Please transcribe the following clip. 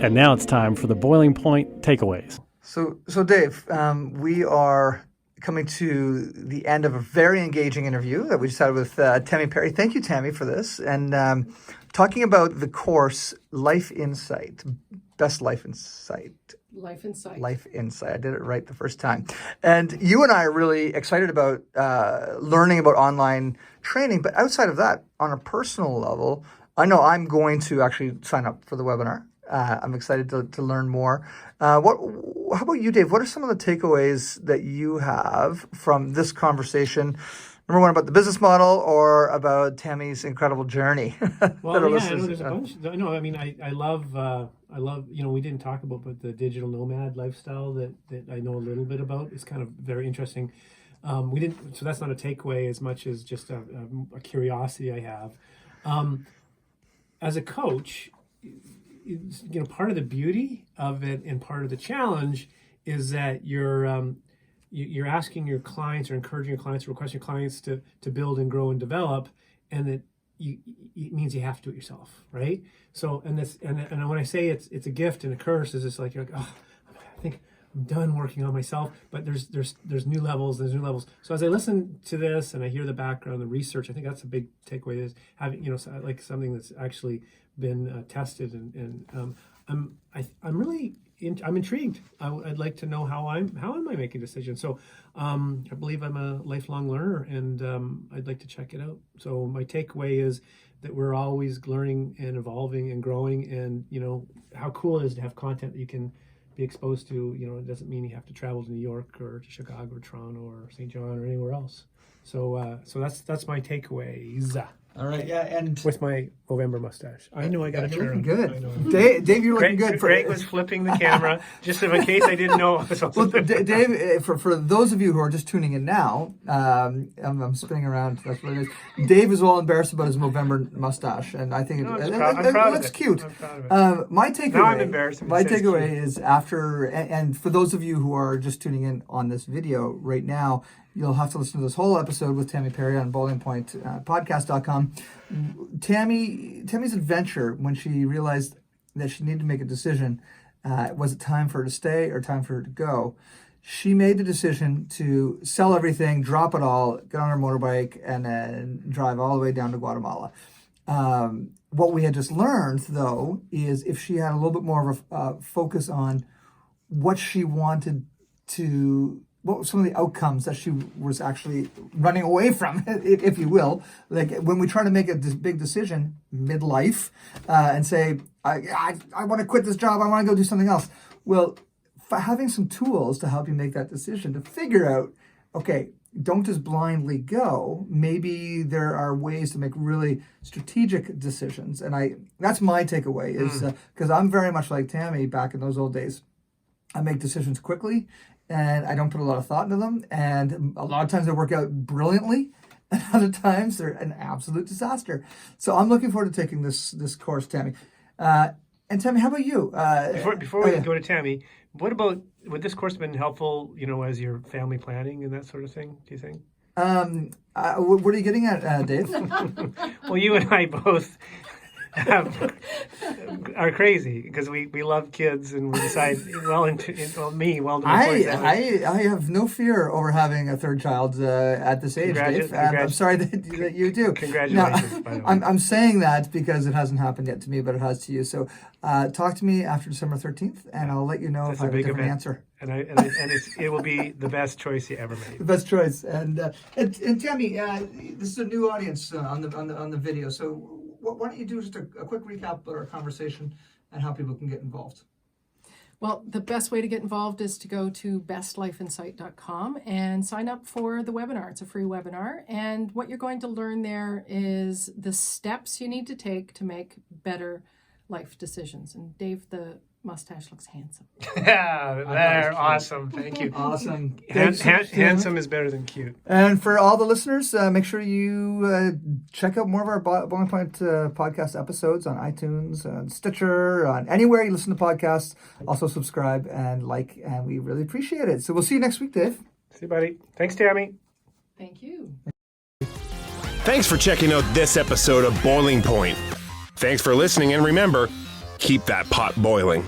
And now it's time for the Boiling Point takeaways. So Dave, we are coming to the end of a very engaging interview that we just had with Tammy Perry. Thank you, Tammy, for this. And talking about the course, Life Insight, Best Life Insight. Life Insight. Life Insight. I did it right the first time. And you and I are really excited about learning about online training. But outside of that, on a personal level, I know I'm going to actually sign up for the webinar. I'm excited to learn more. How about you, Dave? What are some of the takeaways that you have from this conversation? Number one, about the business model, or about Tammy's incredible journey? Well, yeah, I know there's a bunch. No, I mean, I love, we didn't talk about, but the digital nomad lifestyle that I know a little bit about is kind of very interesting. So that's not a takeaway as much as just a curiosity I have. As a coach, part of the beauty of it and part of the challenge is that you're asking your clients or encouraging your clients, requesting your clients to build and grow and develop, and that it means you have to do it yourself, right? So and when I say it's a gift and a curse, is it's like you're like, oh, I think I'm done working on myself, but there's new levels, So as I listen to this and I hear the background, the research, I think that's a big takeaway, is having like something that's actually been tested, and I'm intrigued. I'd like to know how am I making decisions. So I believe I'm a lifelong learner, and I'd like to check it out. So my takeaway is that we're always learning and evolving and growing, and how cool it is to have content that you can be exposed to. It doesn't mean you have to travel to New York or to Chicago or Toronto or St. John or anywhere else. So that's my takeaways. All right, yeah, and with my November mustache, I know I got a turn. You're looking good, Dave. You're looking good. Greg was flipping the camera just in case I didn't know. Well, Dave, for those of you who are just tuning in now, I'm spinning around. That's what it is. Dave is all embarrassed about his November mustache, and I think it looks cute. My takeaway. Now I'm embarrassed. My takeaway is after, and for those of you who are just tuning in on this video right now, you'll have to listen to this whole episode with Tammy Perry on boilingpointpodcast.com. Tammy's adventure when she realized that she needed to make a decision, was it time for her to stay or time for her to go? She made the decision to sell everything, drop it all, get on her motorbike, and then drive all the way down to Guatemala. What we had just learned, though, is if she had a little bit more of a focus on what she wanted to, what were some of the outcomes that she was actually running away from, if you will. Like when we try to make a big decision midlife and say, I want to quit this job, I want to go do something else. Well, having some tools to help you make that decision, to figure out, okay, don't just blindly go. Maybe there are ways to make really strategic decisions. And that's my takeaway, is because I'm very much like Tammy back in those old days. I make decisions quickly, and I don't put a lot of thought into them. And a lot of times they work out brilliantly, and other times they're an absolute disaster. So I'm looking forward to taking this course, Tammy. And Tammy, how about you? Before we go to Tammy, would this course have been helpful, as your family planning and that sort of thing, do you think? What are you getting at, Dave? Well, you and I both are crazy because we love kids, and we decide I have no fear over having a third child at this age, Dave. I'm sorry that you do. Congratulations, by the way. I'm saying that because it hasn't happened yet to me, but it has to you. So talk to me after December 13th, and I'll let you know if I have a different answer. And it will be the best choice you ever made. The best choice. And Tammy, this is a new audience on the video, so why don't you do just a quick recap of our conversation and how people can get involved? Well, the best way to get involved is to go to bestlifeinsight.com and sign up for the webinar. It's a free webinar. And what you're going to learn there is the steps you need to take to make better life decisions. And Dave, the mustache looks handsome. Yeah, they're awesome. Thank you. Awesome. Handsome is better than cute. And for all the listeners, make sure you check out more of our Boiling Point podcast episodes on iTunes, on Stitcher, on anywhere you listen to podcasts. Also subscribe and like, and we really appreciate it. So we'll see you next week, Dave. See you, buddy. Thanks, Tammy. Thank you. Thanks for checking out this episode of Boiling Point. Thanks for listening, and remember, keep that pot boiling.